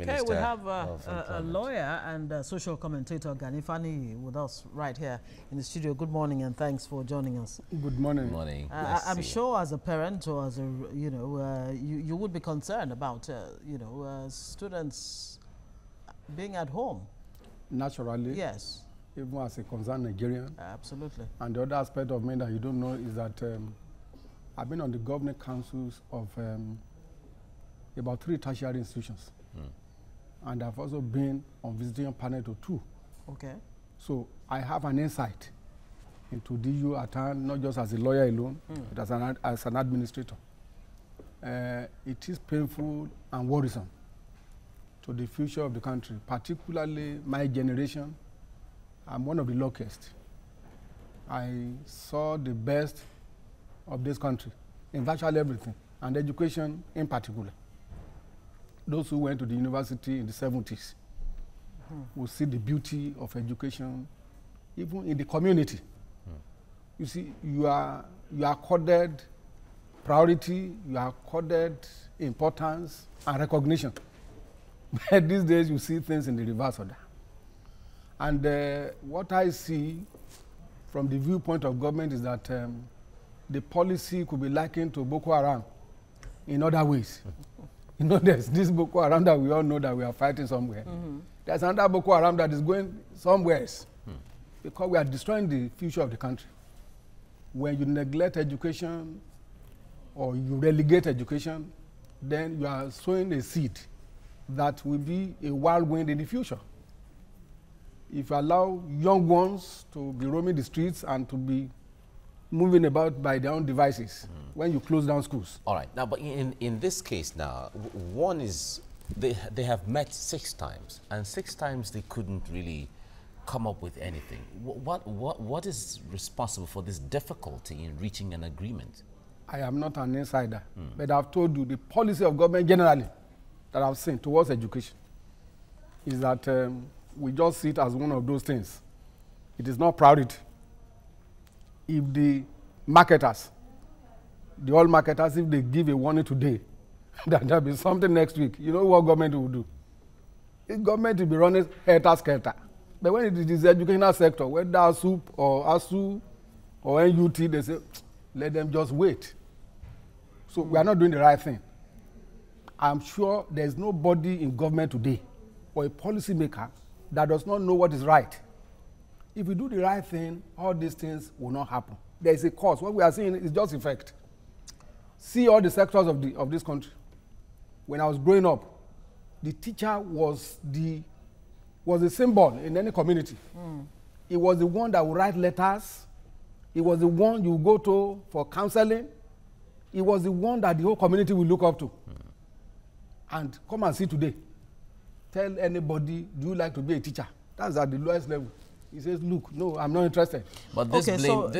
Okay, we have a lawyer and a social commentator, Ganifani, with us right here in the studio. Good morning and thanks for joining us. Good morning. Good morning. I'm sure as a parent or as a, you would be concerned about, students being at home. Naturally. Yes. Even as a concerned Nigerian. Absolutely. And the other aspect of me that you don't know is that I've been on the governing councils of about 3 tertiary institutions. And I've also been on visiting panel to 2. Okay. So I have an insight into DU at hand, not just as a lawyer alone, but as an administrator. It is painful and worrisome to the future of the country, particularly my generation. I'm one of the luckiest. I saw the best of this country in virtually everything, and education in particular. Those who went to the university in the 70s will see the beauty of education, even in the community. You see, you are accorded priority, you are accorded importance and recognition. But these days, you see things in the reverse of that. And what I see from the viewpoint of government is that the policy could be likened to Boko Haram in other ways. You know, there's this Boko Haram that we all know that we are fighting somewhere. There's another Boko Haram that is going somewhere else because we are destroying the future of the country. When you neglect education or you relegate education, then you are sowing a seed that will be a whirlwind in the future. If you allow young ones to be roaming the streets and to be moving about by their own devices when you close down schools. All right. Now, but in this case now, one is they have met 6 times, and 6 times they couldn't really come up with anything. What is responsible for this difficulty in reaching an agreement? I am not an insider, but I've told you the policy of government generally that I've seen towards education is that we just see it as one of those things. It is not priority. If the marketers, the oil marketers, if they give a warning today, that there'll be something next week, you know what government will do? The government will be running helter-skelter. But when it is the educational sector, whether ASUP or ASU or NUT, they say, let them just wait. So we are not doing the right thing. I'm sure there's nobody in government today or a policymaker that does not know what is right. If we do the right thing, all these things will not happen. There is a cause. What we are seeing is just effect. See all the sectors of this country. When I was growing up, the teacher was a symbol in any community. It was the one that would write letters. It was the one you go to for counseling. It was the one that the whole community will look up to. And come and see today. Tell anybody, do you like to be a teacher? That's at the lowest level. He says, look, no, I'm not interested. But this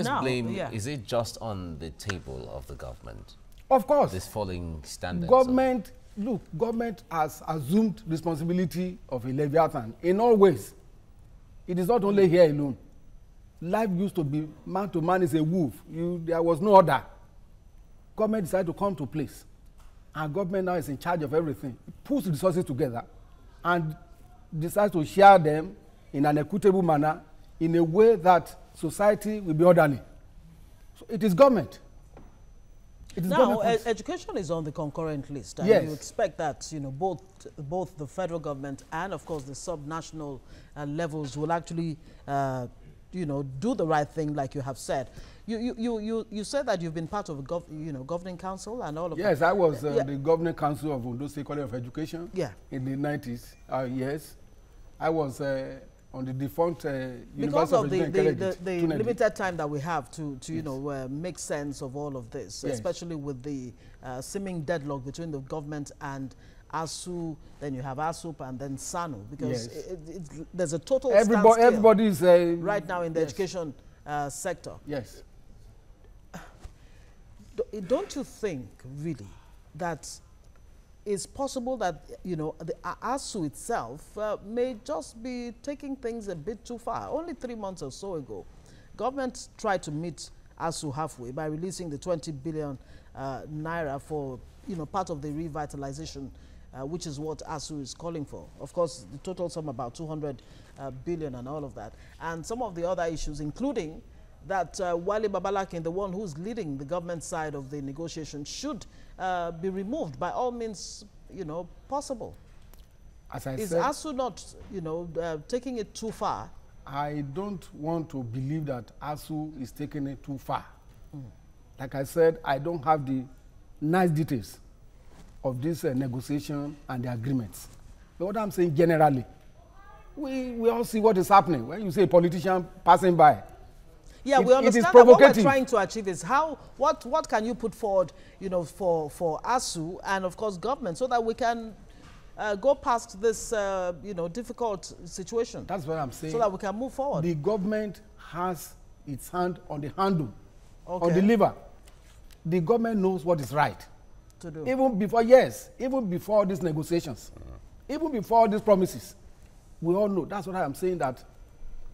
blame, is it just on the table of the government? Of course. This falling standards? Government, look, government has assumed responsibility of a Leviathan in all ways. It is not only here alone. Life used to be man to man is a wolf. There was no order. Government decided to come to place. And government now is in charge of everything. It puts resources together and decides to share them in an equitable manner in a way that society will be orderly. So it is government. It is now, education is on the concurrent list, and you expect that both the federal government and, of course, the subnational levels will actually, do the right thing, like you have said. You said that you've been part of a governing council and all of that. Yes, I was the governing council of Ondo State College of Education. In the 90s. Yes, I was on the defunct because of the limited time that we have to make sense of all of this, especially with the seeming deadlock between the government and ASU, then you have ASUP and then SANU, because there's a total standstill everybody is right now in the education sector. Yes. Don't you think really that it's possible that the ASU itself may just be taking things a bit too far? Only 3 months or so ago, government tried to meet ASU halfway by releasing the 20 billion naira for part of the revitalization which is what ASU is calling for. Of course, the total sum about 200 billion and all of that. And some of the other issues, including that Wale Babalakin, the one who's leading the government side of the negotiation, should be removed by all means, possible. As I Is said, ASU not, taking it too far? I don't want to believe that ASU is taking it too far. Like I said, I don't have the nice details of this negotiation and the agreements. But what I'm saying generally, we all see what is happening. When you say a politician passing by, yeah, we understand that what we're trying to achieve is what can you put forward, for ASU and of course government, so that we can go past this, difficult situation. That's what I'm saying. So that we can move forward. The government has its hand on the handle, on the lever. The government knows what is right to do. Even before these negotiations, even before these promises, we all know. That's what I'm saying, that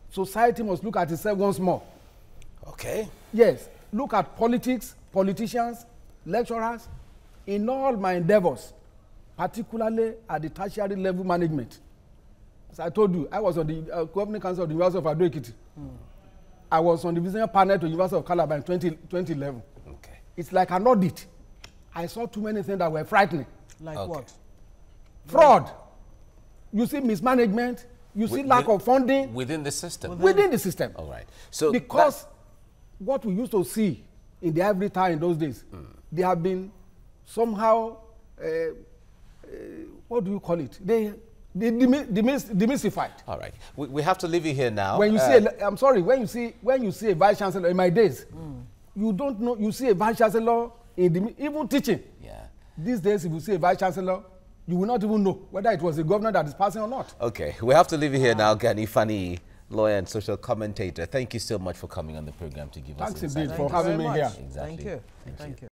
society must look at itself once more. Okay. Yes, look at politics, politicians, lecturers, in all my endeavors, particularly at the tertiary level management. As I told you, I was on the Governing Council of the University of Ado-Ekiti. I was on the visiting panel to the University of Calabar in 2011. Okay. It's like an audit. I saw too many things that were frightening. Like what? Fraud. You see mismanagement. You see lack of funding. Within the system? Within the system. All right. So because what we used to see in the ivory tower in those days, they have been somehow, what do you call it? They demystified. All right. We have to leave you here now. When you see, I'm sorry, when you see a vice chancellor in my days, you don't know, you see a vice chancellor in even teaching. Yeah. These days, if you see a vice chancellor, you will not even know whether it was a governor that is passing or not. Okay. We have to leave you here now, Gani Fani, lawyer and social commentator. Thank you so much for coming on the program to give us insight. Thanks indeed for having me here. Exactly. Thank you. Thank you.